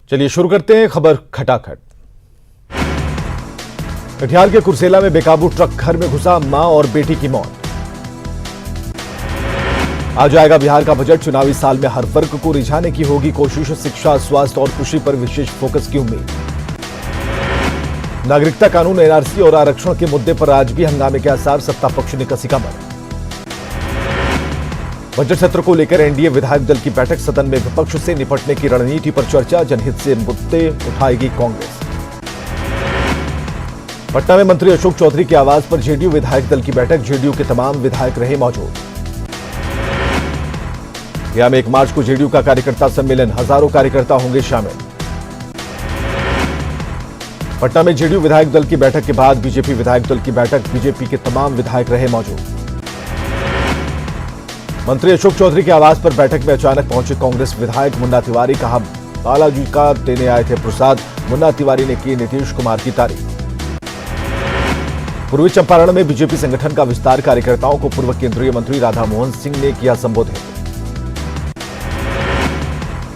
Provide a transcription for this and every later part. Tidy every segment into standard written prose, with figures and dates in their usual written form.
चलिए शुरू करते हैं खबर खटाखट। कटिहार के कुर्सेला में बेकाबू ट्रक घर में घुसा, मां और बेटी की मौत। आज आएगा बिहार का बजट। चुनावी साल में हर वर्ग को रिझाने की होगी कोशिश। शिक्षा, स्वास्थ्य और कृषि पर विशेष फोकस की उम्मीद। नागरिकता कानून, एनआरसी और आरक्षण के मुद्दे पर आज भी हंगामे के आसार। सत्ता पक्ष ने कसी कमर। बजट सत्र को लेकर एनडीए विधायक दल की बैठक। सदन में विपक्ष से निपटने की रणनीति पर चर्चा। जनहित से मुद्दे उठाएगी कांग्रेस। पटना में मंत्री अशोक चौधरी के आवास पर जेडीयू विधायक दल की बैठक। जेडीयू के तमाम विधायक रहे मौजूद। गया में 1 मार्च को जेडीयू का कार्यकर्ता सम्मेलन। हजारों कार्यकर्ता होंगे शामिल। पटना में जेडीयू विधायक दल की बैठक के बाद बीजेपी विधायक दल की बैठक। बीजेपी के तमाम विधायक रहे मौजूद। मंत्री अशोक चौधरी के आवास पर बैठक में अचानक पहुंचे कांग्रेस विधायक मुन्ना तिवारी। कहा, बालाजी का देने आए थे प्रसाद। मुन्ना तिवारी ने की नीतीश कुमार की तारीफ। पूर्वी चंपारण में बीजेपी संगठन का विस्तार। कार्यकर्ताओं को पूर्व केंद्रीय मंत्री राधा मोहन सिंह ने किया संबोधित।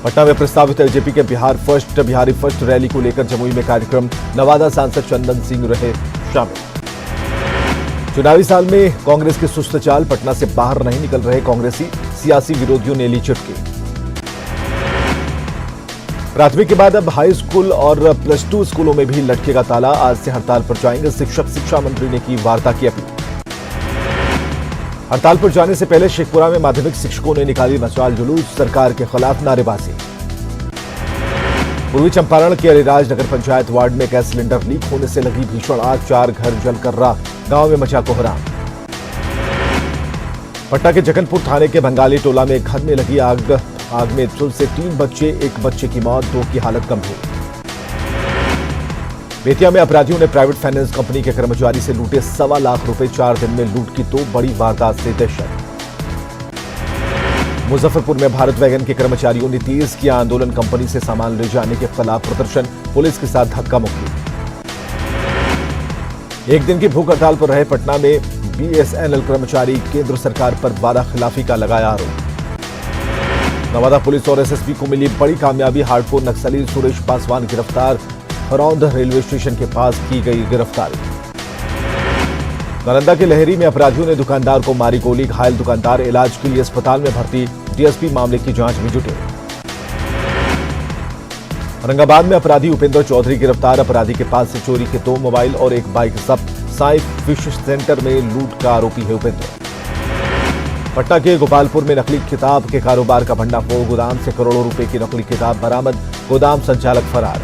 पटना में प्रस्तावित एलजेपी के बिहारी फर्स्ट रैली को लेकर जमुई में कार्यक्रम। नवादा सांसद चंदन सिंह रहे शामिल। चुनावी साल में कांग्रेस की सुस्त चाल। पटना से बाहर नहीं निकल रहे कांग्रेसी। सियासी विरोधियों ने ली चुटकी। प्राथमिक के बाद अब हाई स्कूल और +2 स्कूलों में भी लटकेगा ताला। आज से हड़ताल पर जाएंगे शिक्षक। शिक्षा मंत्री ने की वार्ता की अपील। हड़ताल पर जाने से पहले शेखपुरा में माध्यमिक शिक्षकों ने निकाली मशाल जुलूस। सरकार के खिलाफ नारेबाजी। पूर्वी चंपारण के अलीराज नगर पंचायत वार्ड में गैस सिलेंडर लीक होने से लगी भीषण आग। 4 घर जलकर राख। गांव में मचा कोहराम। पटना के जगनपुर थाने के बंगाली टोला में घर में लगी आग में झुलस से 3 बच्चे, 1 बच्चे की मौत, 2 की हालत गंभीर। बेतिया में अपराधियों ने प्राइवेट फाइनेंस कंपनी के कर्मचारी से लूटे 1.25 लाख रुपए। 4 दिन में लूट की 2 बड़ी वारदात से दहशत। मुजफ्फरपुर में भारत वैगन के कर्मचारियों ने तेज किया आंदोलन। कंपनी से सामान ले जाने के खिलाफ प्रदर्शन। पुलिस के साथ धक्का मुक्की। 1 दिन की भूख हड़ताल पर रहे पटना में बीएसएनएल कर्मचारी। केंद्र सरकार पर वादा खिलाफी का लगाया आरोप। नवादा पुलिस और एसएसबी को मिली बड़ी कामयाबी। हार्डकोर नक्सली सुरेश पासवान गिरफ्तार। खरौंद रेलवे स्टेशन के पास की गई गिरफ्तारी। नालंदा के लहरी में अपराधियों ने दुकानदार को मारी गोली। घायल दुकानदार इलाज के लिए अस्पताल में भर्ती। डीएसपी मामले की जांच में जुटे। औरंगाबाद में अपराधी उपेंद्र चौधरी गिरफ्तार। अपराधी के पास से चोरी के 2 मोबाइल और 1 बाइक जब्त। साई फिश सेंटर में लूट का आरोपी है उपेंद्र। पटना के गोपालपुर में नकली किताब के कारोबार का भंडाफोड़। गोदाम से करोड़ों रुपए की नकली किताब बरामद। गोदाम संचालक फरार।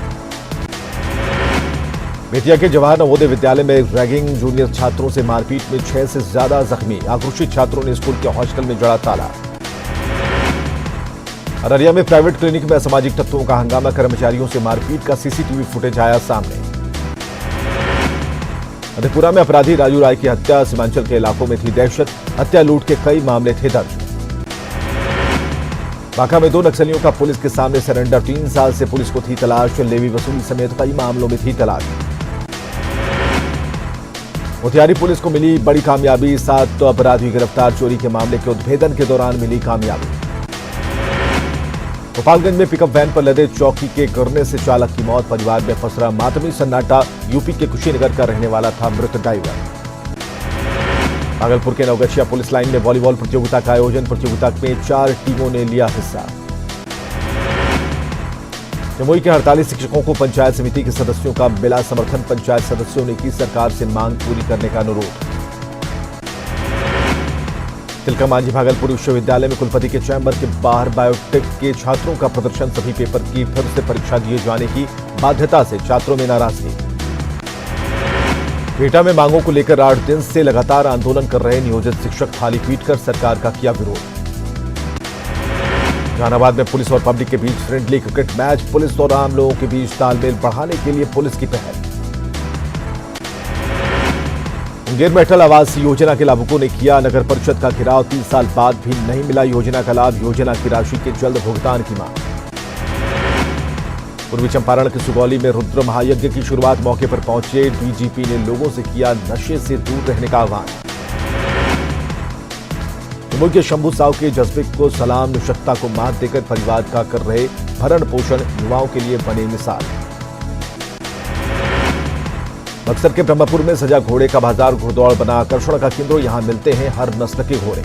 बेतिया के जवाहर नवोदय विद्यालय में रैगिंग। जूनियर छात्रों से मारपीट में 6 से ज्यादा जख्मी। आक्रोशित छात्रों ने स्कूल के हॉस्टल में जड़ा ताला। अररिया में प्राइवेट क्लिनिक में असामाजिक तत्वों का हंगामा। कर्मचारियों से मारपीट का सीसीटीवी फुटेज आया सामने। मधेपुरा में अपराधी राजू राय की हत्या। सीमांचल के इलाकों में थी दहशत। हत्या लूट के कई मामले थे दर्ज। बांका में 2 नक्सलियों का पुलिस के सामने सरेंडर। 3 साल से पुलिस को थी तलाश। लेवी वसूली समेत कई मामलों में थी तलाश। मोतिहारी पुलिस को मिली बड़ी कामयाबी। 7 अपराधी गिरफ्तार। चोरी के मामले के उद्भेदन के दौरान मिली कामयाबी। गोपालगंज में पिकअप वैन पर लदे चौकी के गिरने से चालक की मौत। परिवार में फंसा मातमी सन्नाटा। यूपी के कुशीनगर का रहने वाला था मृत ड्राइवर। भागलपुर के नवगछिया पुलिस लाइन में वॉलीबॉल प्रतियोगिता का आयोजन। प्रतियोगिता में 4 टीमों ने लिया हिस्सा। जमुई के 48 शिक्षकों को पंचायत समिति के सदस्यों का मिला समर्थन। पंचायत सदस्यों ने की सरकार से मांग पूरी करने का अनुरोध। तिलका मांझी भागलपुर विश्वविद्यालय में कुलपति के चैम्बर के बाहर बायोटेक के छात्रों का प्रदर्शन। सभी पेपर की फिर से परीक्षा दिए जाने की बाध्यता से छात्रों में नाराजगी। बेटा में मांगों को लेकर 8 दिन से लगातार आंदोलन कर रहे नियोजित शिक्षक थाली पीटकर सरकार का किया विरोध। जहानाबाद में पुलिस और पब्लिक के बीच फ्रेंडली क्रिकेट मैच। पुलिस और आम लोगों के बीच तालमेल बढ़ाने के लिए पुलिस की पहल। मुंगेर में अटल आवास योजना के लाभुकों ने किया नगर परिषद का घेराव। 3 साल बाद भी नहीं मिला योजना का लाभ। योजना की राशि के जल्द भुगतान की मांग। पूर्वी चंपारण के सुगौली में रुद्र महायज्ञ की शुरुआत। मौके पर पहुंचे डीजीपी ने लोगों से किया नशे से दूर रहने का आह्वान। मुंबई के शंभू साव के जज्बे को सलाम, निष्ठा को मात देकर परिवार का कर रहे भरण पोषण, युवाओं के लिए बने मिसाल। बक्सर के ब्रह्मपुर में सजा घोड़े का बाजार घुड़दौड़ बना आकर्षण का केंद्र, यहां मिलते हैं हर नस्ल के घोड़े।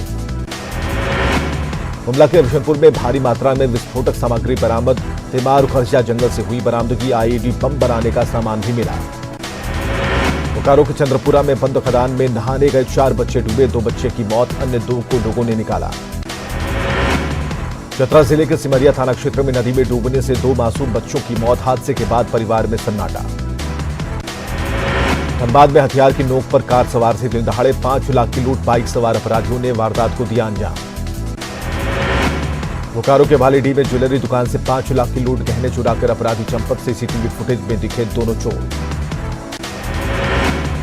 गुमला के बिशनपुर में भारी मात्रा में विस्फोटक सामग्री बरामद, तिमार खरसिया जंगल से हुई बरामदगी, आईईडी बम बनाने का सामान भी मिला। बोकारो के चंद्रपुरा में बंद खदान में नहाने गए 4 बच्चे डूबे, 2 बच्चे की मौत, अन्य 2 को लोगों ने निकाला। चतरा जिले के सिमरिया थाना क्षेत्र में नदी में डूबने से 2 मासूम बच्चों की मौत, हादसे के बाद परिवार में सन्नाटा। धनबाद में हथियार की नोक पर कार सवार से दिन दहाड़े 5 लाख की लूट, बाइक सवार अपराधियों ने वारदात को दिया अंजाम। बोकारो के भालीडीह में ज्वेलरी दुकान से 5 लाख की लूट, गहने चुराकर अपराधी चंपत, सीसीटीवी फुटेज में दिखे दोनों चोर।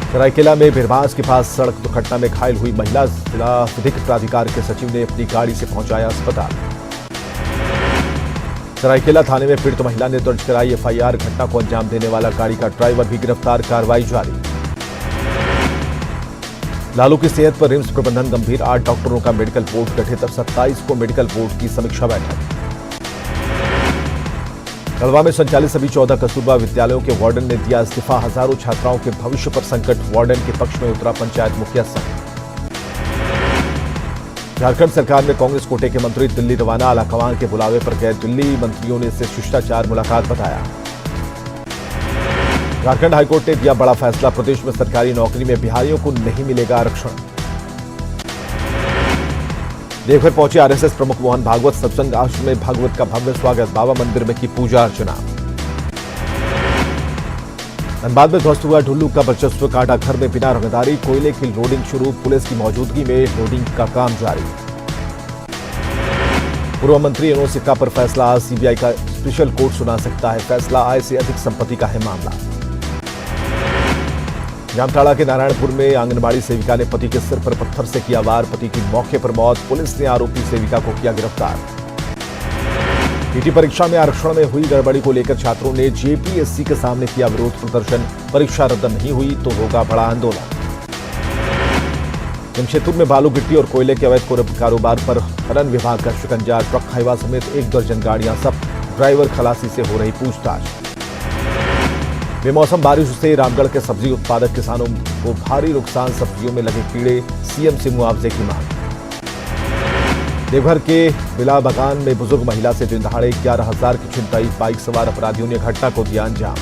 सरायकेला में बिरबांस के पास सड़क दुर्घटना में घायल हुई महिला, जिला विधिक प्राधिकार के सचिव ने अपनी गाड़ी से पहुंचाया अस्पताल। सरायकेला थाने में पीड़ित महिला ने दर्ज कराई एफआईआर, घटना को अंजाम देने वाला गाड़ी का ड्राइवर भी गिरफ्तार, कार्रवाई जारी। लालू की सेहत पर रिम्स प्रबंधन गंभीर, 8 डॉक्टरों का मेडिकल बोर्ड गठित, 27 को मेडिकल बोर्ड की समीक्षा बैठक। गढ़वा में संचालित सभी 14 कस्तूरबा विद्यालयों के वार्डन ने दिया इस्तीफा, हजारों छात्राओं के भविष्य पर संकट, वार्डन के पक्ष में उतरा पंचायत मुखिया संघ। झारखंड सरकार में कांग्रेस कोटे के मंत्री दिल्ली रवाना, आलाकमान के बुलावे पर गए दिल्ली, मंत्रियों ने इसे शिष्टाचार मुलाकात बताया। झारखंड हाईकोर्ट ने दिया बड़ा फैसला, प्रदेश में सरकारी नौकरी में बिहारियों को नहीं मिलेगा आरक्षण। देवघर पहुंचे आरएसएस प्रमुख मोहन भागवत, सत्संग आश्रम में भागवत का भव्य स्वागत, बाबा मंदिर में की पूजा अर्चना। धनबाद में ध्वस्त हुआ ढुल्लू का वर्चस्व, काटा घर में बिना रंगदारी, कोयले की लोडिंग शुरू, पुलिस की मौजूदगी में लोडिंग का काम जारी। पूर्व मंत्री एनोस सिक्का पर फैसला, सीबीआई का स्पेशल कोर्ट सुना सकता है फैसला, आय से अधिक संपत्ति का है मामला। जामताड़ा के नारायणपुर में आंगनबाड़ी सेविका ने पति के सिर पर पत्थर से किया वार, पति की मौके पर मौत, पुलिस ने आरोपी सेविका को किया गिरफ्तार। टीटी परीक्षा में आरक्षण में हुई गड़बड़ी को लेकर छात्रों ने जेपीएससी के सामने किया विरोध प्रदर्शन, परीक्षा रद्द नहीं हुई तो होगा बड़ा आंदोलन। जमशेदपुर में बालू गिट्टी और कोयले के अवैध कारोबार पर खनन विभाग का शिकंजा, ट्रक हाईवा समेत 1 दर्जन गाड़ियां जब्त, ड्राइवर खलासी से हो रही पूछताछ। बेमौसम बारिश से रामगढ़ के सब्जी उत्पादक किसानों को भारी नुकसान, सब्जियों में लगे कीड़े, सीएम से मुआवजे की मांग। देवघर के बिला बगान में बुजुर्ग महिला से दिन दहाड़े 11,000 की छिनताई, बाइक सवार अपराधियों ने घटना को दिया अंजाम।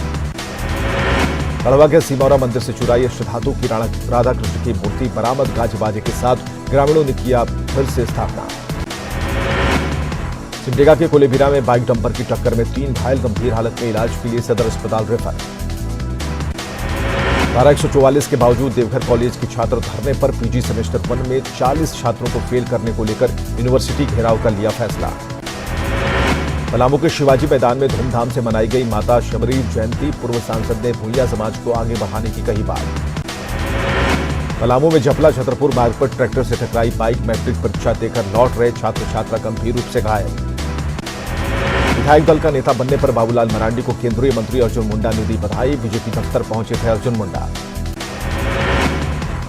कड़वा के सिमौरा मंदिर से चुराई अष्टधातु की राधा कृष्ण की मूर्ति बरामद, गाजे बाजे के साथ ग्रामीणों ने किया फिर से स्थापना। सिमडेगा के कोलेबिरा में बाइक डंपर की टक्कर में 3 घायल, गंभीर हालत में इलाज के लिए सदर अस्पताल रेफर। धारा 144 के बावजूद देवघर कॉलेज की छात्र धरने पर, पीजी सेमेस्टर 1 में 40 छात्रों को फेल करने को लेकर यूनिवर्सिटी घेराव का लिया फैसला। पलामू के शिवाजी मैदान में धूमधाम से मनाई गई माता शबरी जयंती, पूर्व सांसद ने भूइया समाज को आगे बढ़ाने की कही बात। पलामू में जपला छतरपुर मार्ग पर ट्रैक्टर से टकराई बाइक, मैट्रिक परीक्षा देकर लौट रहे छात्र छात्रा गंभीर रूप से घायल। विधायक दल का नेता बनने पर बाबूलाल मरांडी को केंद्रीय मंत्री अर्जुन मुंडा ने दी बधाई, बीजेपी दफ्तर पहुंचे थे अर्जुन मुंडा।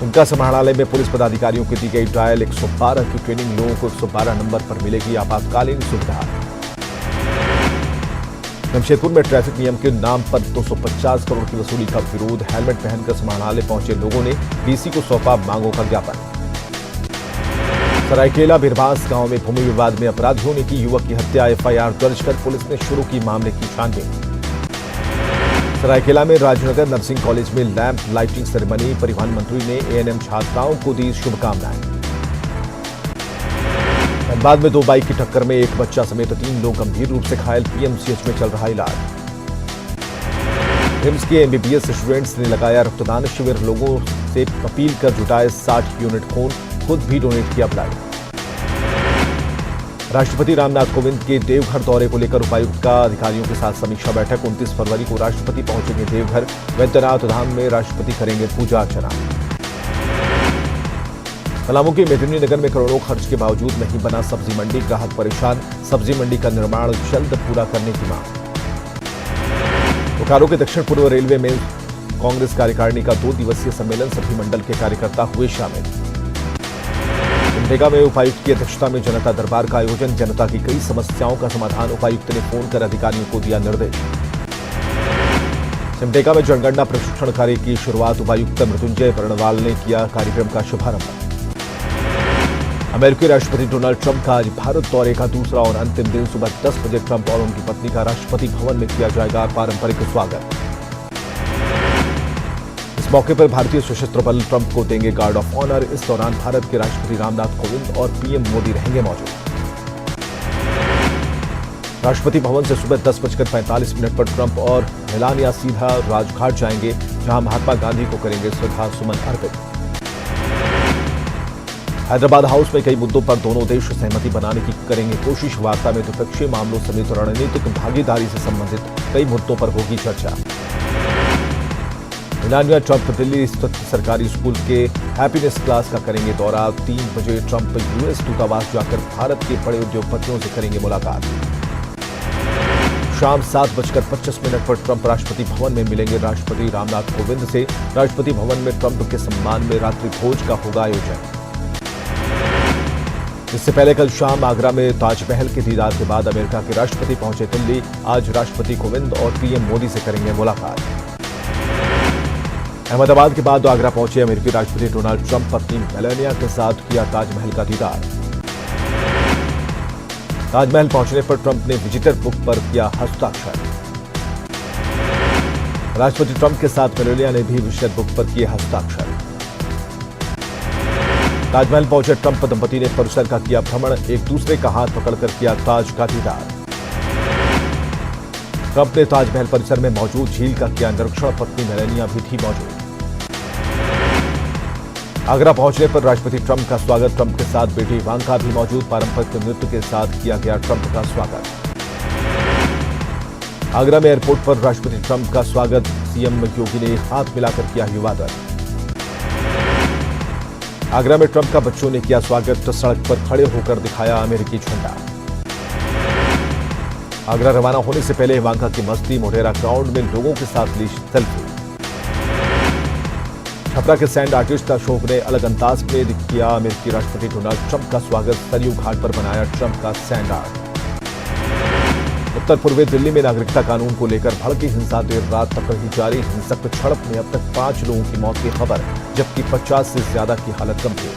उनका समाहरणालय में पुलिस पदाधिकारियों को दी गई डायल 112 की ट्रेनिंग, लोगों को 112 नंबर पर मिलेगी आपातकालीन सुविधा। जमशेदपुर में ट्रैफिक नियम के नाम पर 250 करोड़ की वसूली का विरोध, हेलमेट पहनकर समाहरणालय पहुंचे लोगों ने डीसी को सौंपा मांगों का ज्ञापन। सरायकेला बिरबांस गांव में भूमि विवाद में अपराधियों ने की युवक की हत्या, एफआईआर दर्ज कर पुलिस ने शुरू की मामले की छानबीन। सरायकेला में राजनगर नर्सिंग कॉलेज में लैंप लाइटिंग सेरेमनी, परिवहन मंत्री ने एएनएम छात्राओं को दी शुभकामनाएं। धनबाद में 2 बाइक की टक्कर में 1 बच्चा समेत 3 लोग गंभीर रूप से घायल, पीएमसीएच में चल रहा इलाज। रिम्स के एमबीबीएस स्टूडेंट्स ने लगाया रक्तदान शिविर, लोगों से अपील कर जुटाए 60 यूनिट खून, खुद भी डोनेट किया ब्लड। राष्ट्रपति रामनाथ कोविंद के देवघर दौरे को लेकर उपायुक्त का अधिकारियों के साथ समीक्षा बैठक, 29 फरवरी को राष्ट्रपति पहुंचेंगे देवघर, वैद्यनाथ धाम में राष्ट्रपति करेंगे पूजा अर्चना। पलामू के मेदिनीनगर में करोड़ों खर्च के बावजूद नहीं बना सब्जी मंडी, ग्राहक परेशान, सब्जी मंडी का निर्माण जल्द पूरा करने की मांग। बोकारो के दक्षिण पूर्व रेलवे में कांग्रेस कार्यकारिणी का 2 दिवसीय सम्मेलन, सभी मंडल के कार्यकर्ता हुए शामिल। सिमडेगा में उपायुक्त की अध्यक्षता में जनता दरबार का आयोजन। जनता की कई समस्याओं का समाधान उपायुक्त ने फोन कर अधिकारियों को दिया निर्देश। सिमडेगा में जनगणना प्रशिक्षण कार्य की शुरुआत। उपायुक्त मृत्युंजय बर्णवाल ने किया कार्यक्रम का शुभारंभ। अमेरिकी राष्ट्रपति डोनाल्ड ट्रंप का आज भारत दौरे का दूसरा और अंतिम दिन। सुबह 10 बजे ट्रंप और उनकी पत्नी का राष्ट्रपति भवन में किया जाएगा पारंपरिक स्वागत। इस मौके पर भारतीय सशस्त्र बल ट्रंप को देंगे गार्ड ऑफ ऑनर। इस दौरान भारत के राष्ट्रपति रामनाथ कोविंद और पीएम मोदी रहेंगे मौजूद। राष्ट्रपति भवन से सुबह 10:45 पर ट्रंप और मेलानिया सीधा राजघाट जाएंगे, जहां महात्मा गांधी को करेंगे श्रद्धा सुमन अर्पित। हैदराबाद हाउस में कई मुद्दों पर दोनों देश सहमति बनाने की करेंगे कोशिश। वार्ता में द्विपक्षीय मामलों समेत रणनीतिक भागीदारी से संबंधित कई मुद्दों पर होगी चर्चा। मेलानिया ट्रंप दिल्ली स्थित सरकारी स्कूल के हैप्पीनेस क्लास का करेंगे दौरा। 3 बजे ट्रंप यूएस दूतावास जाकर भारत के बड़े उद्योगपतियों से करेंगे मुलाकात। शाम 7:25 पर ट्रंप राष्ट्रपति भवन में मिलेंगे राष्ट्रपति रामनाथ कोविंद से। राष्ट्रपति भवन में ट्रंप के सम्मान में रात्रि भोज का होगा आयोजन। इससे पहले कल शाम आगरा में ताजमहल के दीदार के बाद अमेरिका के राष्ट्रपति पहुंचे दिल्ली। आज राष्ट्रपति कोविंद और पीएम मोदी से करेंगे मुलाकात। अहमदाबाद के बाद आगरा पहुंचे अमेरिकी राष्ट्रपति डोनाल्ड ट्रंप पत्नी मेलानिया के साथ किया ताजमहल का दीदार। ताजमहल पहुंचने पर ट्रंप ने विजिटर बुक पर किया हस्ताक्षर। राष्ट्रपति ट्रंप के साथ मेलानिया ने भी विजिटर बुक पर किए हस्ताक्षर। ताजमहल पहुंचे ट्रंप दंपति ने परिसर का किया भ्रमण। एक दूसरे का हाथ पकड़कर किया ताज का दीदार। ट्रंप ने ताजमहल परिसर में मौजूद झील का किया निरीक्षण। पत्नी मेलानिया भी थी मौजूद। आगरा पहुंचने पर राष्ट्रपति ट्रंप का स्वागत। ट्रंप के साथ बेटी इवांका भी मौजूद। पारंपरिक नृत्य के साथ किया गया ट्रंप का स्वागत। आगरा में एयरपोर्ट पर राष्ट्रपति ट्रंप का स्वागत। सीएम योगी ने हाथ मिलाकर किया अभिवादन। आगरा में ट्रंप का बच्चों ने किया स्वागत। सड़क पर खड़े होकर दिखाया अमेरिकी झंडा। आगरा रवाना होने से पहले इवांका की मस्ती। मोढेरा ग्राउंड में लोगों के साथ ली सेल्फी। छपरा के सैंड आर्टिस्ट अशोक ने अलग अंदाज में किया अमेरिकी राष्ट्रपति डोनाल्ड ट्रंप का स्वागत। सरयू घाट पर बनाया ट्रंप का सैंड आर्ट। उत्तर पूर्वी दिल्ली में नागरिकता कानून को लेकर भड़की हिंसा देर रात तक रही जारी। हिंसक झड़प में अब तक 5 लोगों की मौत की खबर, जबकि 50 से ज्यादा की हालत गंभीर।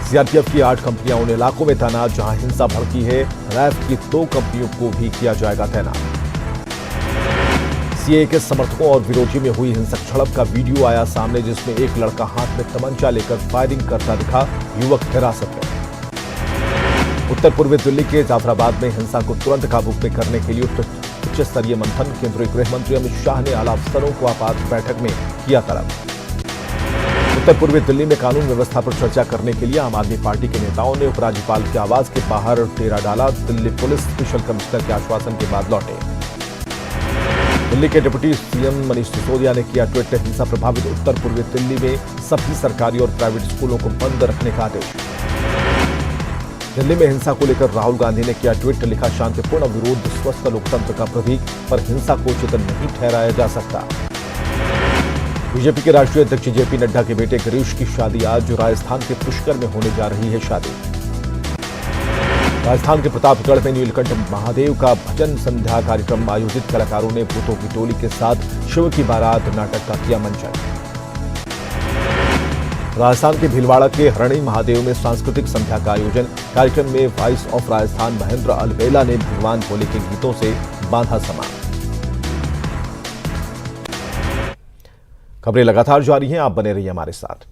सीआरपीएफ की 8 कंपनियां उन इलाकों में तैनात जहां हिंसा भड़की है। रैफ की 2 कंपनियों को भी किया जाएगा तैनात। सीएए के समर्थकों और विरोधियों में हुई हिंसक झड़प का वीडियो आया सामने, जिसमें एक लड़का हाथ में तमंचा लेकर फायरिंग करता दिखा। युवक हिरासत में। उत्तर पूर्वी दिल्ली के जाफराबाद में हिंसा को तुरंत काबू में करने के लिए उच्च स्तरीय मंथन। केंद्रीय गृह मंत्री अमित शाह ने आला अफसरों को आपात बैठक में किया तलब। उत्तर पूर्वी दिल्ली में कानून व्यवस्था पर चर्चा करने के लिए आम आदमी पार्टी के नेताओं ने उपराज्यपाल के आवास के बाहर डेरा डाला। दिल्ली पुलिस स्पेशल कमिश्नर के आश्वासन के बाद लौटे। दिल्ली के डिप्टी सीएम मनीष सिसोदिया ने किया ट्वीट। हिंसा प्रभावित उत्तर पूर्वी दिल्ली में सभी सरकारी और प्राइवेट स्कूलों को बंद रखने का आदेश। दिल्ली में हिंसा को लेकर राहुल गांधी ने किया ट्वीट। लिखा, शांतिपूर्ण विरोध स्वस्थ लोकतंत्र का प्रतीक, पर हिंसा को उचित नहीं ठहराया जा सकता। बीजेपी के राष्ट्रीय अध्यक्ष जेपी नड्डा के बेटे गिरीश की शादी आज राजस्थान के पुष्कर में होने जा रही है शादी। राजस्थान के प्रतापगढ़ में नीलकंठ महादेव का भजन संध्या कार्यक्रम आयोजित। कलाकारों ने भूतों की टोली के साथ शिव की बारात नाटक का किया मंचन। राजस्थान के भीलवाड़ा के हरणी महादेव में सांस्कृतिक संध्या का आयोजन। कार्यक्रम में वॉइस ऑफ राजस्थान महेंद्र अलवेला ने भगवान भोले के गीतों से बांधा समा। खबरें लगातार जारी हैं, आप बने रहिए हमारे साथ।